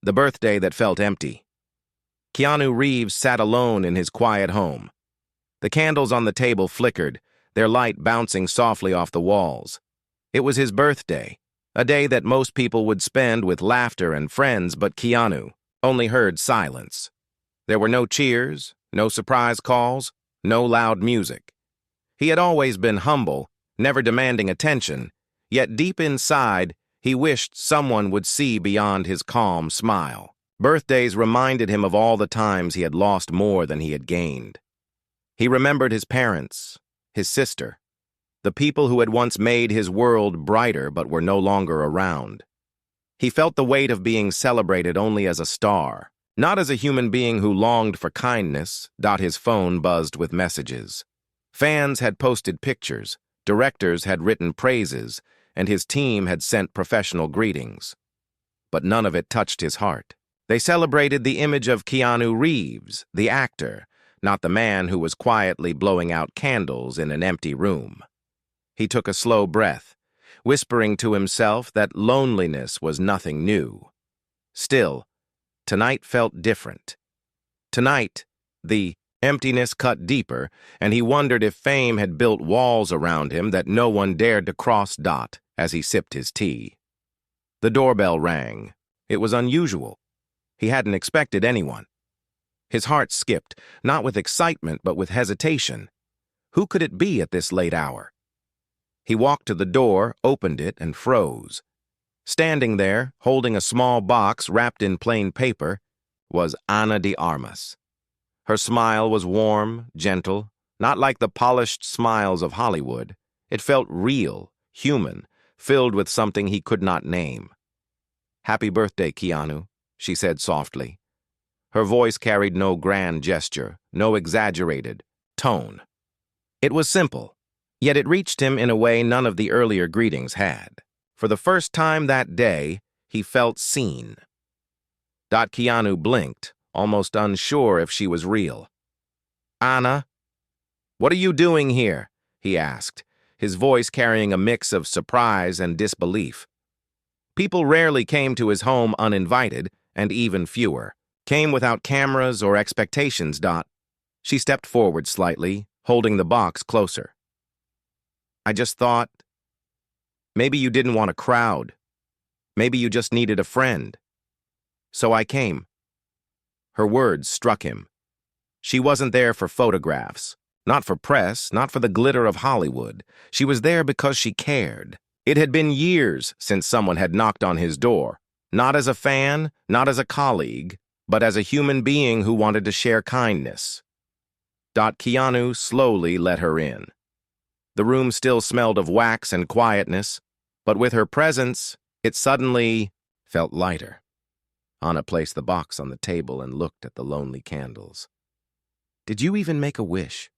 The birthday that felt empty. Keanu Reeves sat alone in his quiet home. The candles on the table flickered, their light bouncing softly off the walls. It was his birthday, a day that most people would spend with laughter and friends, but Keanu only heard silence. There were no cheers, no surprise calls, no loud music. He had always been humble, never demanding attention, yet deep inside, he wished someone would see beyond his calm smile. Birthdays reminded him of all the times he had lost more than he had gained. He remembered his parents, his sister, the people who had once made his world brighter but were no longer around. He felt the weight of being celebrated only as a star, not as a human being who longed for kindness. His phone buzzed with messages. Fans had posted pictures, directors had written praises, and his team had sent professional greetings. But none of it touched his heart. They celebrated the image of Keanu Reeves, the actor, not the man who was quietly blowing out candles in an empty room. He took a slow breath, whispering to himself that loneliness was nothing new. Still, tonight felt different. Tonight, the emptiness cut deeper, and he wondered if fame had built walls around him that no one dared to cross. As he sipped his tea. The doorbell rang. It was unusual. He hadn't expected anyone. His heart skipped, not with excitement but with hesitation. Who could it be at this late hour? He walked to the door, opened it, and froze. Standing there, holding a small box wrapped in plain paper, was Ana de Armas. Her smile was warm, gentle, not like the polished smiles of Hollywood. It felt real, human, filled with something he could not name. "Happy birthday, Keanu," she said softly. Her voice carried no grand gesture, no exaggerated tone. It was simple, yet it reached him in a way none of the earlier greetings had. For the first time that day, he felt seen. Keanu blinked, almost unsure if she was real. "Ana, what are you doing here?" he asked, his voice carrying a mix of surprise and disbelief. People rarely came to his home uninvited, and even fewer came without cameras or expectations. She stepped forward slightly, holding the box closer. "I just thought, maybe you didn't want a crowd. Maybe you just needed a friend. So I came." Her words struck him. She wasn't there for photographs. Not for press, not for the glitter of Hollywood. She was there because she cared. It had been years since someone had knocked on his door, not as a fan, not as a colleague, but as a human being who wanted to share kindness. Keanu slowly let her in. The room still smelled of wax and quietness, but with her presence, it suddenly felt lighter. Ana placed the box on the table and looked at the lonely candles. "Did you even make a wish?"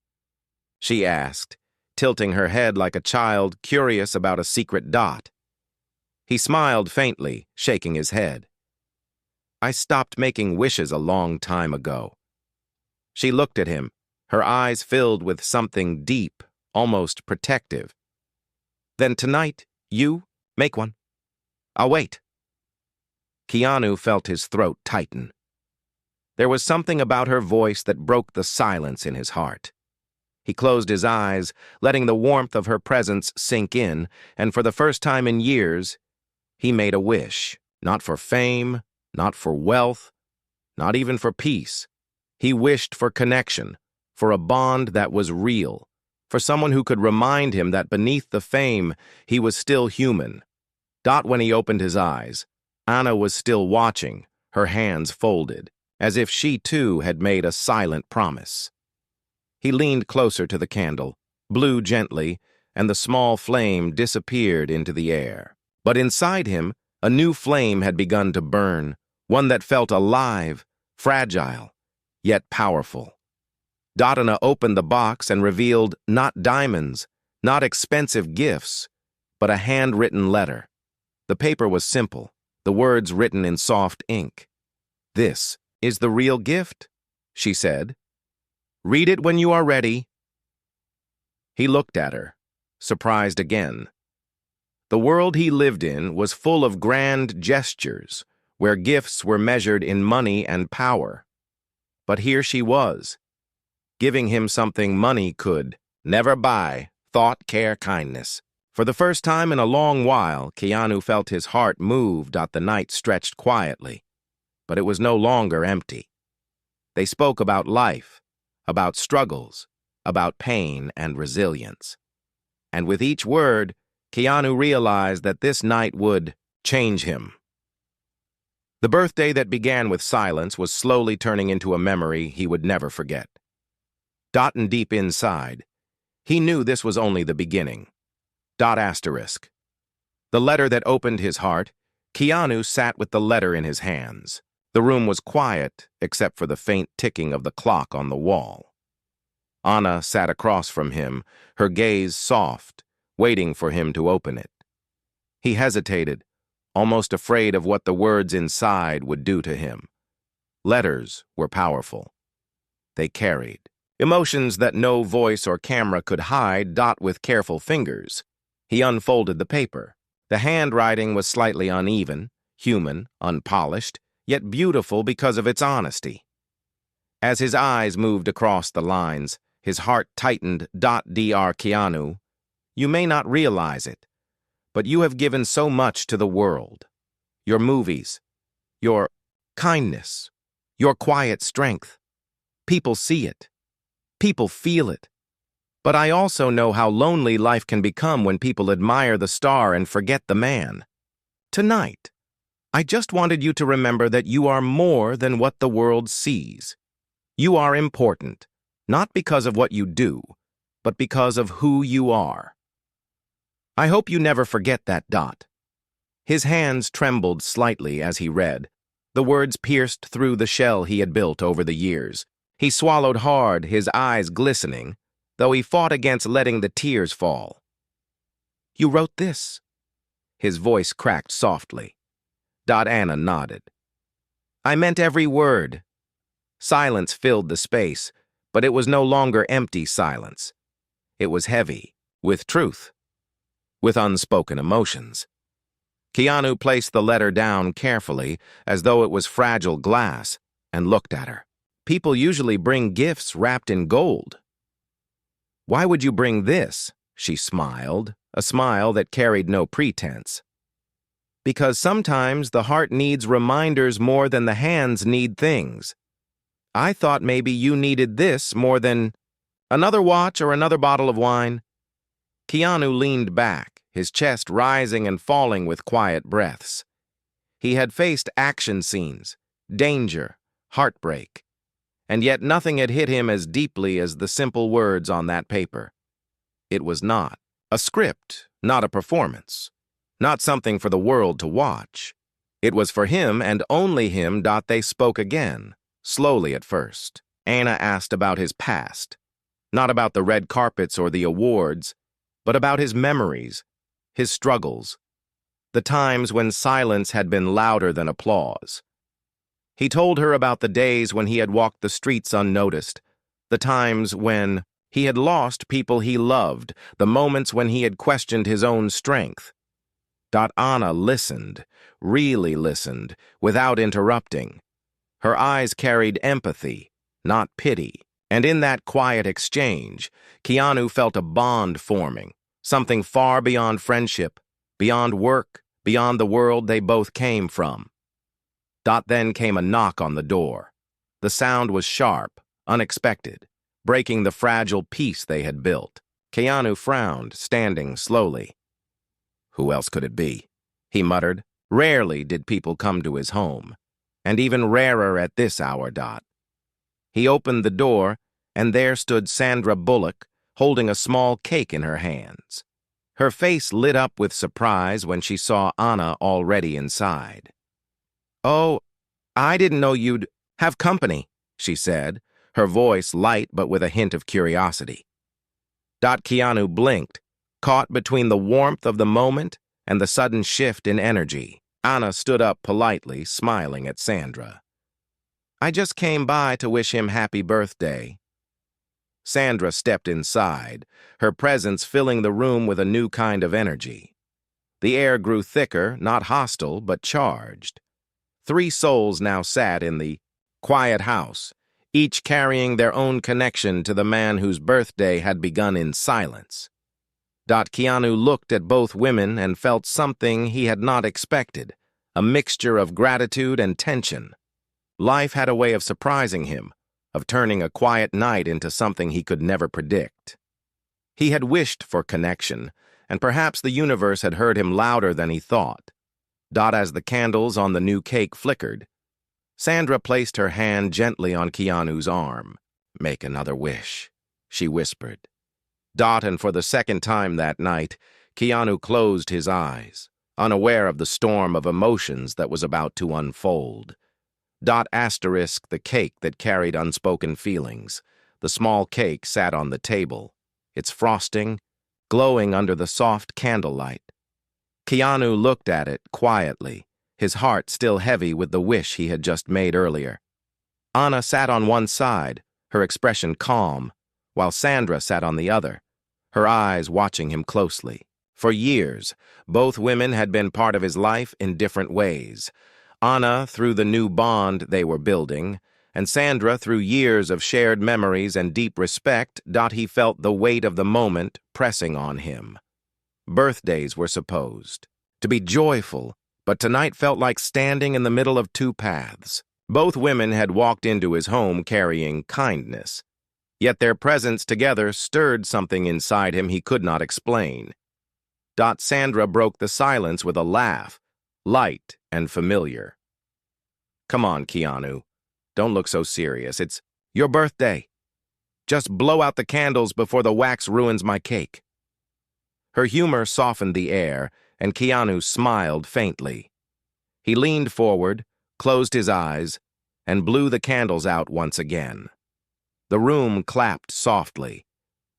she asked, tilting her head like a child curious about a secret. He smiled faintly, shaking his head. "I stopped making wishes a long time ago." She looked at him, her eyes filled with something deep, almost protective. "Then tonight, you make one. I'll wait." Keanu felt his throat tighten. There was something about her voice that broke the silence in his heart. He closed his eyes, letting the warmth of her presence sink in, and for the first time in years, he made a wish. Not for fame, not for wealth, not even for peace. He wished for connection, for a bond that was real, for someone who could remind him that beneath the fame, he was still human. When he opened his eyes, Ana was still watching, her hands folded, as if she too had made a silent promise. He leaned closer to the candle, blew gently, and the small flame disappeared into the air. But inside him, a new flame had begun to burn, one that felt alive, fragile, yet powerful. Ana opened the box and revealed not diamonds, not expensive gifts, but a handwritten letter. The paper was simple, the words written in soft ink. "This is the real gift," she said. "Read it when you are ready." He looked at her, surprised again. The world he lived in was full of grand gestures, where gifts were measured in money and power. But here she was, giving him something money could never buy: thought, care, kindness. For the first time in a long while, Keanu felt his heart moved. The night stretched quietly, but it was no longer empty. They spoke about life, about struggles, about pain and resilience. And with each word, Keanu realized that this night would change him. The birthday that began with silence was slowly turning into a memory he would never forget. And deep inside, he knew this was only the beginning. Asterisk. The letter that opened his heart. Keanu sat with the letter in his hands. The room was quiet, except for the faint ticking of the clock on the wall. Anna sat across from him, her gaze soft, waiting for him to open it. He hesitated, almost afraid of what the words inside would do to him. Letters were powerful. They carried emotions that no voice or camera could hide. With careful fingers, he unfolded the paper. The handwriting was slightly uneven, human, unpolished, yet beautiful because of its honesty. As his eyes moved across the lines, his heart tightened. Dr. Keanu, you may not realize it, but you have given so much to the world. Your movies, your kindness, your quiet strength. People see it. People feel it. But I also know how lonely life can become when people admire the star and forget the man. Tonight, I just wanted you to remember that you are more than what the world sees. You are important, not because of what you do, but because of who you are. I hope you never forget that. His hands trembled slightly as he read. The words pierced through the shell he had built over the years. He swallowed hard, his eyes glistening, though he fought against letting the tears fall. You wrote this? His voice cracked softly. Anna nodded. I meant every word. Silence filled the space, but it was no longer empty silence. It was heavy, with truth, with unspoken emotions. Keanu placed the letter down carefully, as though it was fragile glass, and looked at her. People usually bring gifts wrapped in gold. Why would you bring this? She smiled, a smile that carried no pretense. Because sometimes the heart needs reminders more than the hands need things. I thought maybe you needed this more than another watch or another bottle of wine. Keanu leaned back, his chest rising and falling with quiet breaths. He had faced action scenes, danger, heartbreak, and yet nothing had hit him as deeply as the simple words on that paper. It was not a script, not a performance, not something for the world to watch. It was for him and only him. They spoke again, slowly at first. Anna asked about his past, not about the red carpets or the awards, but about his memories, his struggles, the times when silence had been louder than applause. He told her about the days when he had walked the streets unnoticed, the times when he had lost people he loved, the moments when he had questioned his own strength. Anna listened, really listened, without interrupting. Her eyes carried empathy, not pity, and in that quiet exchange, Keanu felt a bond forming, something far beyond friendship, beyond work, beyond the world they both came from. Then came a knock on the door. The sound was sharp, unexpected, breaking the fragile peace they had built. Keanu frowned, standing slowly. Who else could it be? He muttered. Rarely did people come to his home, and even rarer at this hour. He opened the door, and there stood Sandra Bullock, holding a small cake in her hands. Her face lit up with surprise when she saw Anna already inside. Oh, I didn't know you'd have company, she said, her voice light but with a hint of curiosity. Keanu blinked, caught between the warmth of the moment and the sudden shift in energy. Anna stood up politely, smiling at Sandra. I just came by to wish him happy birthday. Sandra stepped inside, her presence filling the room with a new kind of energy. The air grew thicker, not hostile, but charged. Three souls now sat in the quiet house, each carrying their own connection to the man whose birthday had begun in silence. Keanu looked at both women and felt something he had not expected, a mixture of gratitude and tension. Life had a way of surprising him, of turning a quiet night into something he could never predict. He had wished for connection, and perhaps the universe had heard him louder than he thought. As the candles on the new cake flickered, Sandra placed her hand gently on Keanu's arm. "Make another wish," she whispered. And for the second time that night, Keanu closed his eyes, unaware of the storm of emotions that was about to unfold. Asterisk the cake that carried unspoken feelings. The small cake sat on the table, its frosting glowing under the soft candlelight. Keanu looked at it quietly, his heart still heavy with the wish he had just made earlier. Anna sat on one side, her expression calm, while Sandra sat on the other, her eyes watching him closely. For years, both women had been part of his life in different ways. Anna through the new bond they were building, and Sandra through years of shared memories and deep respect. He felt the weight of the moment pressing on him. Birthdays were supposed to be joyful, but tonight felt like standing in the middle of two paths. Both women had walked into his home carrying kindness, yet their presence together stirred something inside him he could not explain. Sandra broke the silence with a laugh, light and familiar. "Come on, Keanu. Don't look so serious. It's your birthday. Just blow out the candles before the wax ruins my cake." Her humor softened the air, and Keanu smiled faintly. He leaned forward, closed his eyes, and blew the candles out once again. The room clapped softly.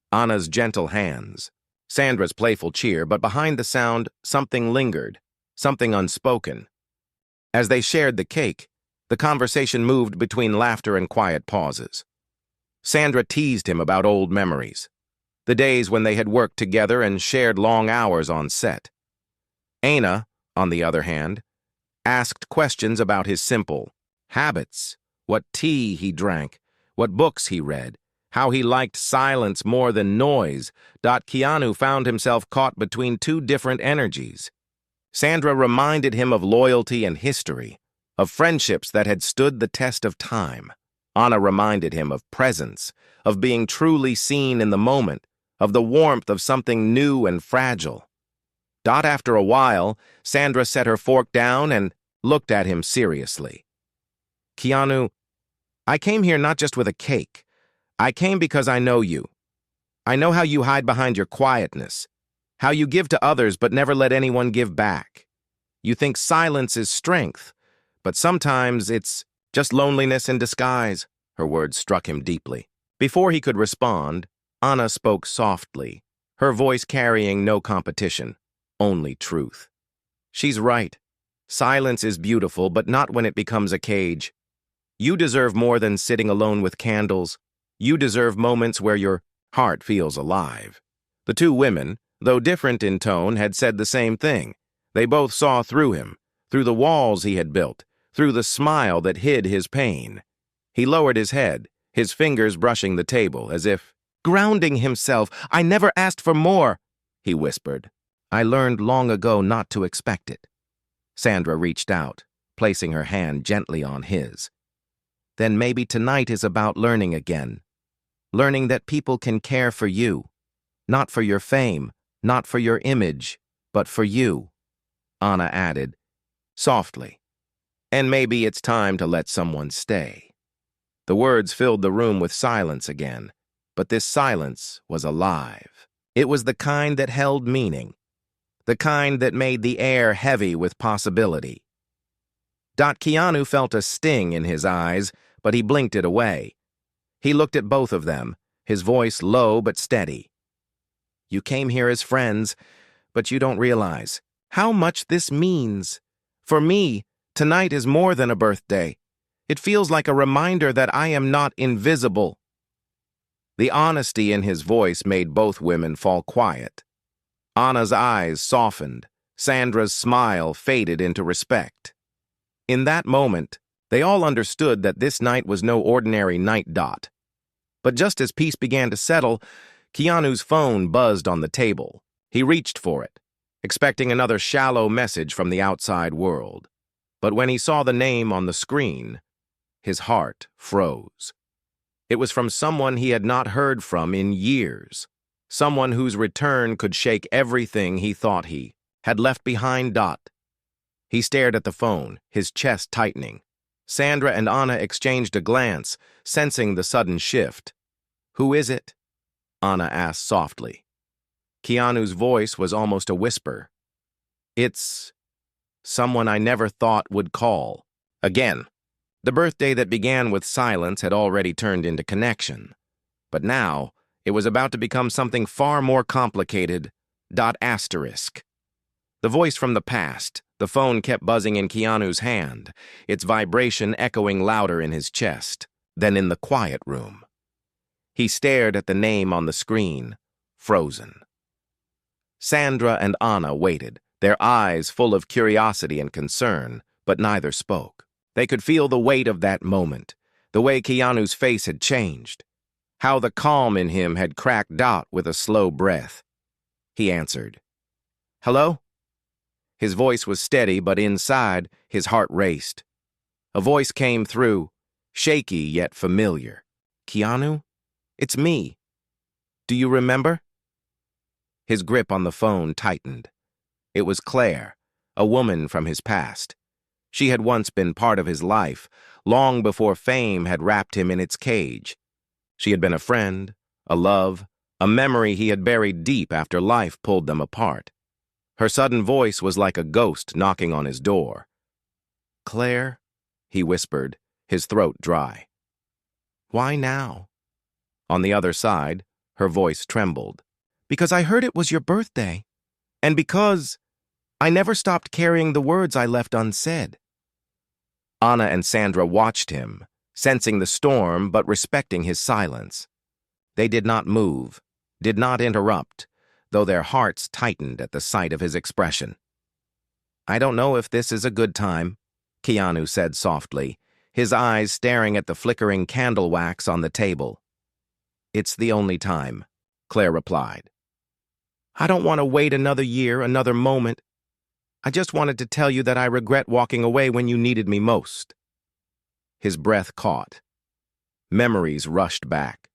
Anna's gentle hands, Sandra's playful cheer, but behind the sound, something lingered, something unspoken. As they shared the cake, the conversation moved between laughter and quiet pauses. Sandra teased him about old memories, the days when they had worked together and shared long hours on set. Anna, on the other hand, asked questions about his simple habits, what tea he drank, what books he read, how he liked silence more than noise. Keanu found himself caught between two different energies. Sandra reminded him of loyalty and history, of friendships that had stood the test of time. Anna reminded him of presence, of being truly seen in the moment, of the warmth of something new and fragile. After a while, Sandra set her fork down and looked at him seriously. "Keanu, I came here not just with a cake. I came because I know you. I know how you hide behind your quietness, how you give to others but never let anyone give back. You think silence is strength, but sometimes it's just loneliness in disguise." Her words struck him deeply. Before he could respond, Anna spoke softly, her voice carrying no competition, only truth. "She's right. Silence is beautiful, but not when it becomes a cage. You deserve more than sitting alone with candles. You deserve moments where your heart feels alive." The two women, though different in tone, had said the same thing. They both saw through him, through the walls he had built, through the smile that hid his pain. He lowered his head, his fingers brushing the table, as if grounding himself. "I never asked for more," he whispered. "I learned long ago not to expect it." Sandra reached out, placing her hand gently on his. "Then maybe tonight is about learning again. Learning that people can care for you, not for your fame, not for your image, but for you," Anna added, softly. "And maybe it's time to let someone stay." The words filled the room with silence again, but this silence was alive. It was the kind that held meaning, the kind that made the air heavy with possibility. Keanu felt a sting in his eyes, but he blinked it away. He looked at both of them, his voice low but steady. "You came here as friends, but you don't realize how much this means. For me, tonight is more than a birthday. It feels like a reminder that I am not invisible." The honesty in his voice made both women fall quiet. Anna's eyes softened. Sandra's smile faded into respect. In that moment, they all understood that this night was no ordinary night. But just as peace began to settle, Keanu's phone buzzed on the table. He reached for it, expecting another shallow message from the outside world. But when he saw the name on the screen, his heart froze. It was from someone he had not heard from in years, someone whose return could shake everything he thought he had left behind. He stared at the phone, his chest tightening. Sandra and Anna exchanged a glance, sensing the sudden shift. "Who is it?" Anna asked softly. Keanu's voice was almost a whisper. "It's someone I never thought would call." Again, the birthday that began with silence had already turned into connection. But now, it was about to become something far more complicated. Asterisk. The voice from the past. The phone kept buzzing in Keanu's hand, its vibration echoing louder in his chest than in the quiet room. He stared at the name on the screen, frozen. Sandra and Anna waited, their eyes full of curiosity and concern, but neither spoke. They could feel the weight of that moment, the way Keanu's face had changed, how the calm in him had cracked with a slow breath. He answered, "Hello?" His voice was steady, but inside, his heart raced. A voice came through, shaky yet familiar. "Keanu? It's me. Do you remember?" His grip on the phone tightened. It was Claire, a woman from his past. She had once been part of his life, long before fame had wrapped him in its cage. She had been a friend, a love, a memory he had buried deep after life pulled them apart. Her sudden voice was like a ghost knocking on his door. "Claire," he whispered, his throat dry. "Why now?" On the other side, her voice trembled. "Because I heard it was your birthday, and because I never stopped carrying the words I left unsaid." Anna and Sandra watched him, sensing the storm but respecting his silence. They did not move, did not interrupt, though their hearts tightened at the sight of his expression. "I don't know if this is a good time," Keanu said softly, his eyes staring at the flickering candle wax on the table. "It's the only time," Claire replied. "I don't want to wait another year, another moment. I just wanted to tell you that I regret walking away when you needed me most." His breath caught. Memories rushed back.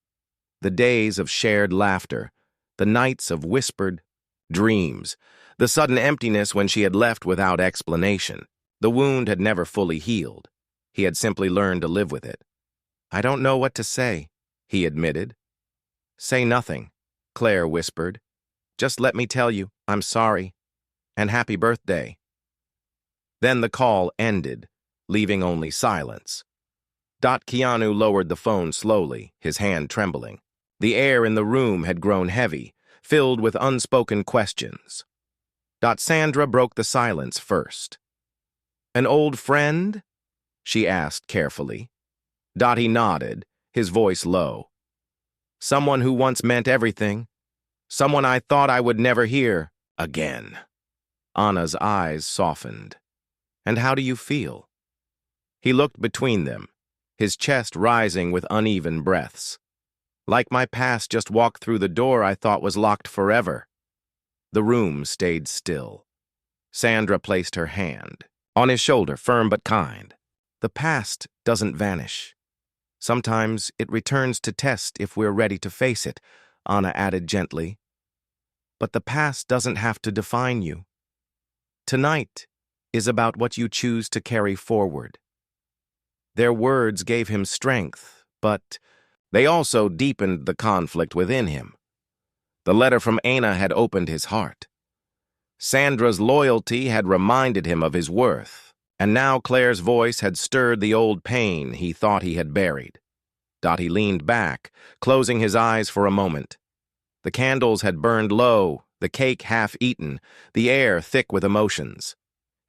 The days of shared laughter, the nights of whispered dreams, the sudden emptiness when she had left without explanation. The wound had never fully healed. He had simply learned to live with it. "I don't know what to say," he admitted. "Say nothing," Claire whispered. "Just let me tell you, I'm sorry, and happy birthday." Then the call ended, leaving only silence. Keanu lowered the phone slowly, his hand trembling. The air in the room had grown heavy, filled with unspoken questions. Sandra broke the silence first. "An old friend?" she asked carefully. He nodded, his voice low. "Someone who once meant everything. Someone I thought I would never hear again." Anna's eyes softened. "And how do you feel?" He looked between them, his chest rising with uneven breaths. "Like my past just walked through the door I thought was locked forever." The room stayed still. Sandra placed her hand on his shoulder, firm but kind. "The past doesn't vanish. Sometimes it returns to test if we're ready to face it," Anna added gently. "But the past doesn't have to define you. Tonight is about what you choose to carry forward." Their words gave him strength, but they also deepened the conflict within him. The letter from Anna had opened his heart. Sandra's loyalty had reminded him of his worth, and now Claire's voice had stirred the old pain he thought he had buried. He leaned back, closing his eyes for a moment. The candles had burned low, the cake half-eaten, the air thick with emotions.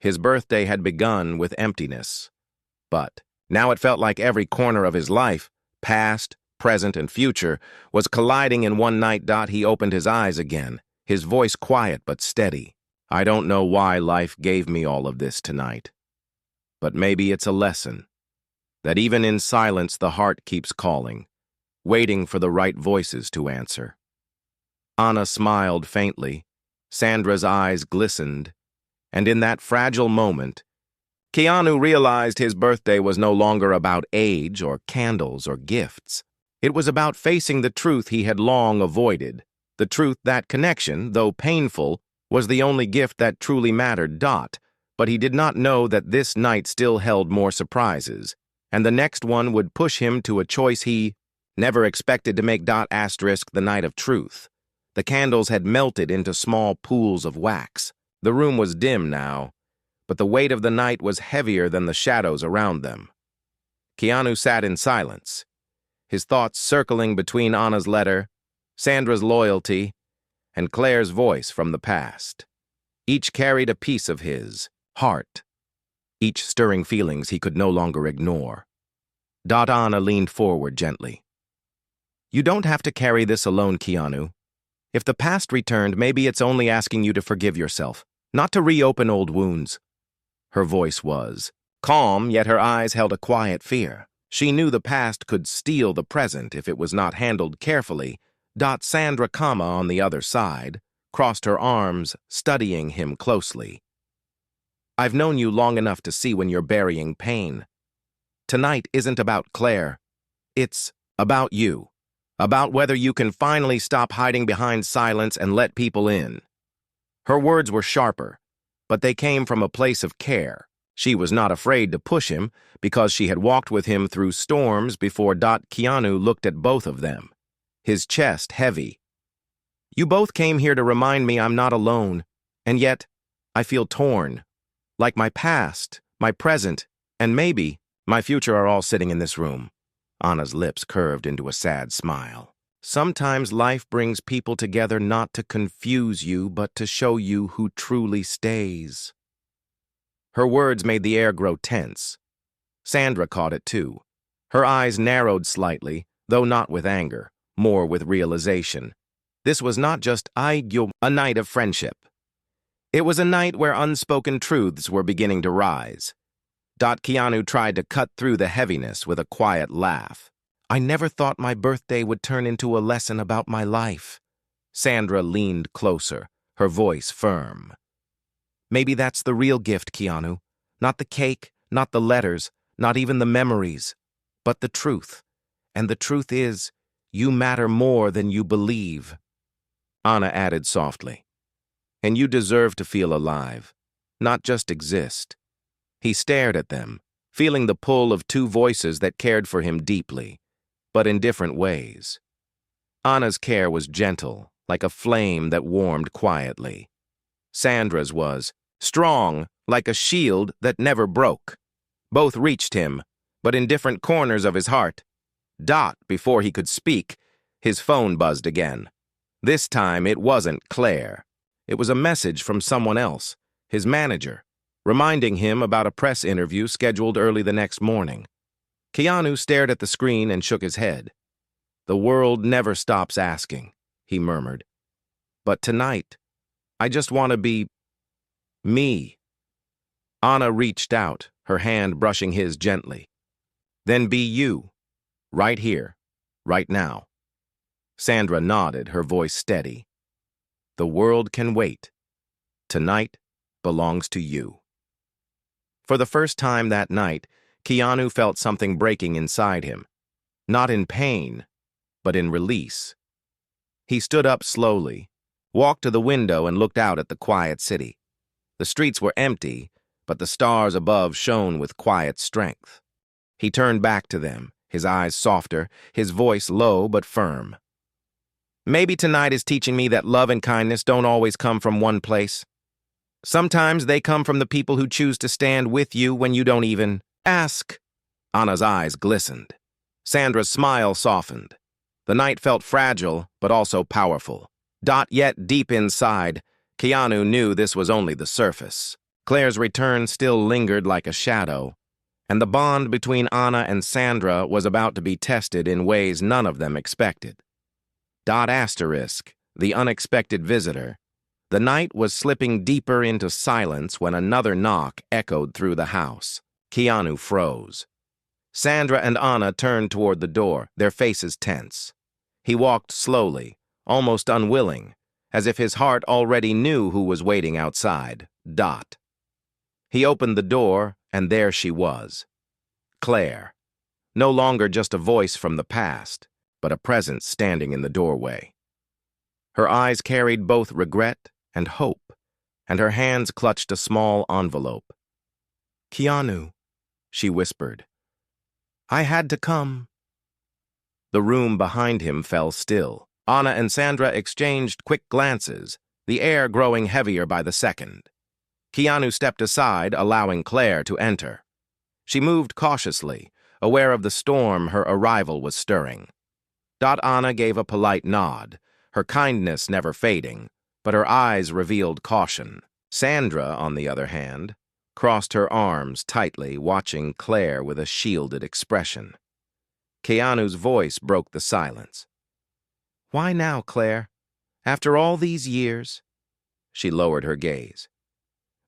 His birthday had begun with emptiness. But now it felt like every corner of his life, past, present, and future, was colliding in one night. He opened his eyes again, his voice quiet but steady. "I don't know why life gave me all of this tonight. But maybe it's a lesson, that even in silence the heart keeps calling, waiting for the right voices to answer. Anna smiled faintly, Sandra's eyes glistened, and in that fragile moment, Keanu realized his birthday was no longer about age or candles or gifts. It was about facing the truth he had long avoided, the truth that connection, though painful, was the only gift that truly mattered. But he did not know that this night still held more surprises, and the next one would push him to a choice he never expected to make. The night of truth. The candles had melted into small pools of wax. The room was dim now, but the weight of the night was heavier than the shadows around them. Keanu sat in silence, his thoughts circling between Anna's letter, Sandra's loyalty, and Claire's voice from the past. Each carried a piece of his heart, each stirring feelings he could no longer ignore. Anna leaned forward gently. "You don't have to carry this alone, Keanu. If the past returned, maybe it's only asking you to forgive yourself, not to reopen old wounds." Her voice was calm, yet her eyes held a quiet fear. She knew the past could steal the present if it was not handled carefully. Sandra, on the other side, crossed her arms, studying him closely. "I've known you long enough to see when you're burying pain. Tonight isn't about Claire. It's about you. About whether you can finally stop hiding behind silence and let people in." Her words were sharper, but they came from a place of care. She was not afraid to push him because she had walked with him through storms before. Keanu looked at both of them, his chest heavy. "You both came here to remind me I'm not alone, and yet I feel torn. Like my past, my present, and maybe my future are all sitting in this room." Anna's lips curved into a sad smile. "Sometimes life brings people together not to confuse you, but to show you who truly stays." Her words made the air grow tense. Sandra caught it too. Her eyes narrowed slightly, though not with anger, more with realization. This was not just a night of friendship. It was a night where unspoken truths were beginning to rise. Keanu tried to cut through the heaviness with a quiet laugh. "I never thought my birthday would turn into a lesson about my life." Sandra leaned closer, her voice firm. "Maybe that's the real gift, Keanu. Not the cake, not the letters, not even the memories, but the truth. And the truth is, you matter more than you believe." Anna added softly, "And you deserve to feel alive, not just exist." He stared at them, feeling the pull of two voices that cared for him deeply, but in different ways. Anna's care was gentle, like a flame that warmed quietly. Sandra's was strong, like a shield that never broke. Both reached him, but in different corners of his heart. Before he could speak, his phone buzzed again. This time it wasn't Claire. It was a message from someone else, his manager, reminding him about a press interview scheduled early the next morning. Keanu stared at the screen and shook his head. "The world never stops asking," he murmured. "But tonight, I just want to be me." Anna reached out, her hand brushing his gently. "Then be you, right here, right now." Sandra nodded, her voice steady. "The world can wait. Tonight belongs to you." For the first time that night, Keanu felt something breaking inside him. Not in pain, but in release. He stood up slowly, walked to the window and looked out at the quiet city. The streets were empty, but the stars above shone with quiet strength. He turned back to them, his eyes softer, his voice low but firm. "Maybe tonight is teaching me that love and kindness don't always come from one place. Sometimes they come from the people who choose to stand with you when you don't even ask." Anna's eyes glistened. Sandra's smile softened. The night felt fragile, but also powerful. Yet deep inside, Keanu knew this was only the surface. Claire's return still lingered like a shadow, and the bond between Anna and Sandra was about to be tested in ways none of them expected. The unexpected visitor. The night was slipping deeper into silence when another knock echoed through the house. Keanu froze. Sandra and Anna turned toward the door, their faces tense. He walked slowly, almost unwilling, as if his heart already knew who was waiting outside. Dot. He opened the door, and there she was. Claire. No longer just a voice from the past, but a presence standing in the doorway. Her eyes carried both regret and hope, and her hands clutched a small envelope. "Keanu," she whispered. "I had to come." The room behind him fell still. Anna and Sandra exchanged quick glances, the air growing heavier by the second. Keanu stepped aside, allowing Claire to enter. She moved cautiously, aware of the storm her arrival was stirring. Anna gave a polite nod, her kindness never fading, but her eyes revealed caution. Sandra, on the other hand, crossed her arms tightly, watching Claire with a shielded expression. Keanu's voice broke the silence. "Why now, Claire? After all these years?" She lowered her gaze.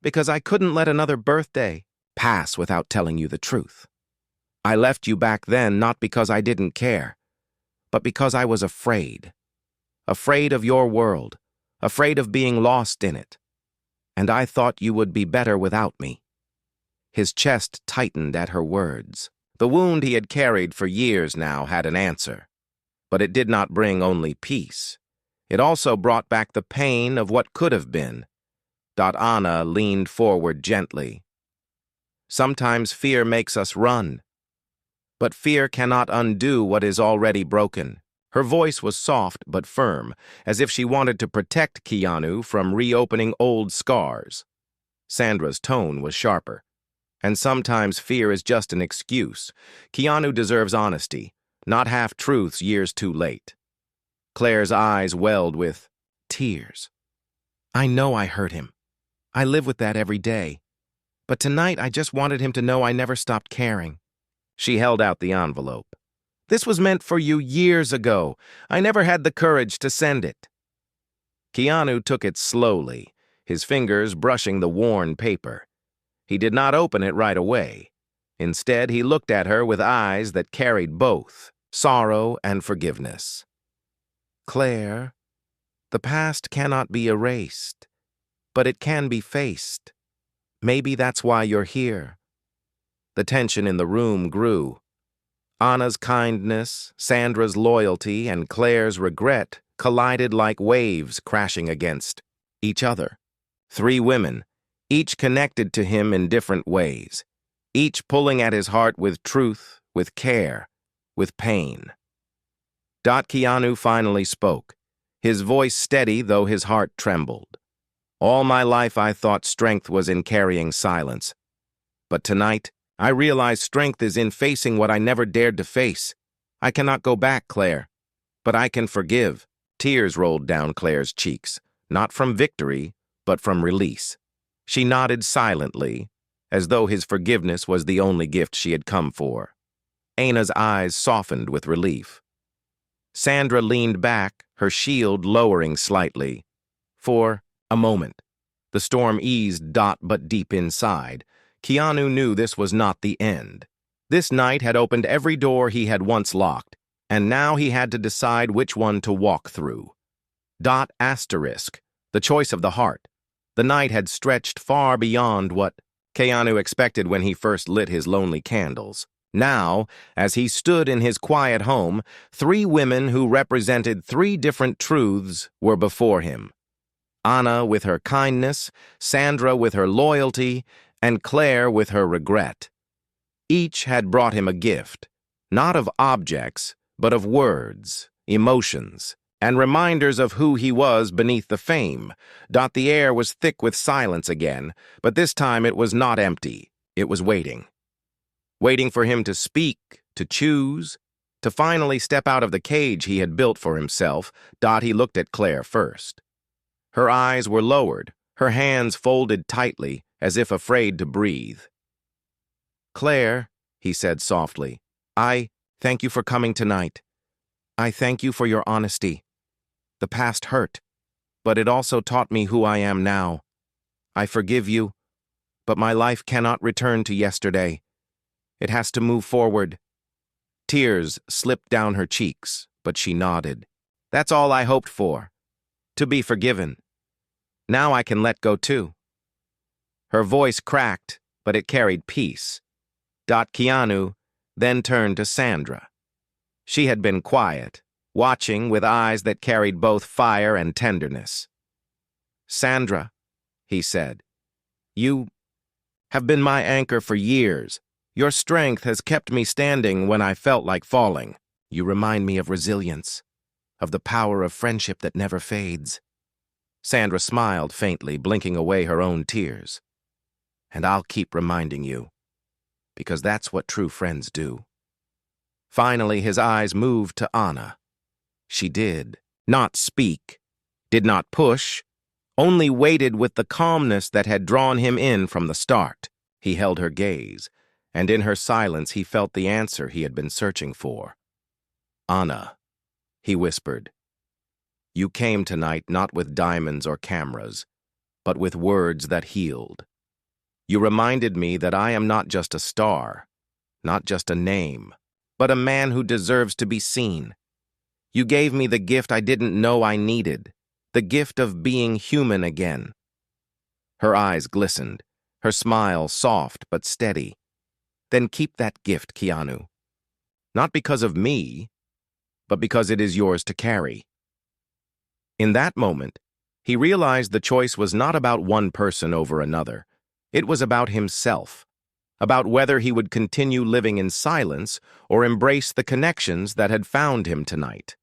"Because I couldn't let another birthday pass without telling you the truth. I left you back then not because I didn't care, but because I was afraid. Afraid of your world, afraid of being lost in it. And I thought you would be better without me." His chest tightened at her words. The wound he had carried for years now had an answer. But it did not bring only peace. It also brought back the pain of what could have been. Anna leaned forward gently. "Sometimes fear makes us run. But fear cannot undo what is already broken." Her voice was soft but firm, as if she wanted to protect Keanu from reopening old scars. Sandra's tone was sharper. "And sometimes fear is just an excuse. Keanu deserves honesty, not half-truths years too late." Claire's eyes welled with tears. "I know I hurt him. I live with that every day. But tonight I just wanted him to know I never stopped caring." She held out the envelope. "This was meant for you years ago. I never had the courage to send it." Keanu took it slowly, his fingers brushing the worn paper. He did not open it right away. Instead, he looked at her with eyes that carried both sorrow and forgiveness. "Claire, the past cannot be erased, but it can be faced. Maybe that's why you're here." The tension in the room grew. Anna's kindness, Sandra's loyalty, and Claire's regret collided like waves crashing against each other. 3 women, each connected to him in different ways, each pulling at his heart with truth, with care, with pain. Keanu finally spoke, his voice steady though his heart trembled. "All my life I thought strength was in carrying silence. But tonight, I realize strength is in facing what I never dared to face. I cannot go back, Claire, but I can forgive." Tears rolled down Claire's cheeks, not from victory, but from release. She nodded silently, as though his forgiveness was the only gift she had come for. Anna's eyes softened with relief. Sandra leaned back, her shield lowering slightly. For a moment, the storm eased but deep inside. Keanu knew this was not the end. This night had opened every door he had once locked, and now he had to decide which one to walk through. Asterisk, the choice of the heart. The night had stretched far beyond what Keanu expected when he first lit his lonely candles. Now, as he stood in his quiet home, 3 women who represented 3 different truths were before him. Anna with her kindness, Sandra with her loyalty, and Claire with her regret. Each had brought him a gift, not of objects, but of words, emotions, and reminders of who he was beneath the fame. The air was thick with silence again, but this time it was not empty. It was waiting. Waiting for him to speak, to choose, to finally step out of the cage he had built for himself. He looked at Claire first. Her eyes were lowered, her hands folded tightly, as if afraid to breathe. "Claire," he said softly, "I thank you for coming tonight. I thank you for your honesty. The past hurt, but it also taught me who I am now. I forgive you, but my life cannot return to yesterday. It has to move forward. Tears slipped down her cheeks, but she nodded. That's all I hoped for. To be forgiven. Now I can let go too. Her voice cracked, but it carried peace. Keanu then turned to Sandra. She had been quiet, watching with eyes that carried both fire and tenderness. Sandra, he said, you have been my anchor for years. Your strength has kept me standing when I felt like falling. You remind me of resilience, of the power of friendship that never fades. Sandra smiled faintly, blinking away her own tears. And I'll keep reminding you, because that's what true friends do. Finally, his eyes moved to Anna. She did not speak, did not push, only waited with the calmness that had drawn him in from the start. He held her gaze, and in her silence he felt the answer he had been searching for. Anna, he whispered, you came tonight not with diamonds or cameras, but with words that healed. You reminded me that I am not just a star, not just a name, but a man who deserves to be seen. You gave me the gift I didn't know I needed, the gift of being human again. Her eyes glistened, her smile soft but steady. Then keep that gift, Keanu. Not because of me, but because it is yours to carry. In that moment, he realized the choice was not about one person over another. It was about himself, about whether he would continue living in silence or embrace the connections that had found him tonight.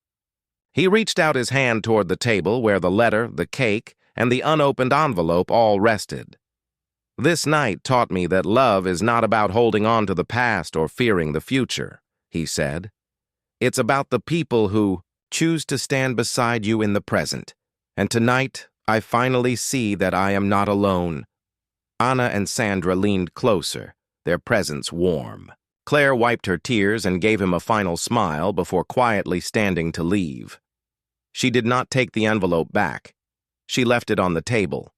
He reached out his hand toward the table where the letter, the cake, and the unopened envelope all rested. This night taught me that love is not about holding on to the past or fearing the future, he said. It's about the people who choose to stand beside you in the present. And tonight, I finally see that I am not alone. Anna and Sandra leaned closer, their presence warm. Claire wiped her tears and gave him a final smile before quietly standing to leave. She did not take the envelope back. She left it on the table.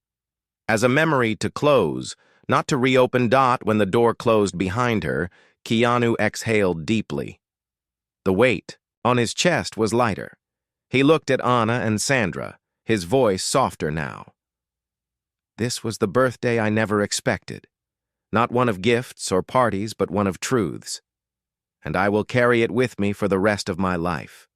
As a memory to close, not to reopen when the door closed behind her, Keanu exhaled deeply. The weight on his chest was lighter. He looked at Anna and Sandra, his voice softer now. This was the birthday I never expected. Not one of gifts or parties, but one of truths. And I will carry it with me for the rest of my life.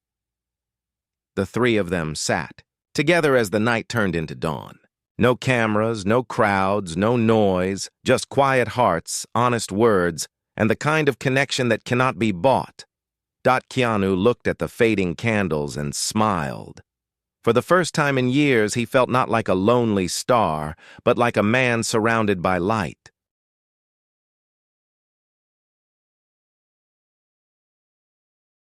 The three of them sat, together as the night turned into dawn. No cameras, no crowds, no noise, just quiet hearts, honest words, and the kind of connection that cannot be bought. Keanu looked at the fading candles and smiled. For the first time in years, he felt not like a lonely star, but like a man surrounded by light.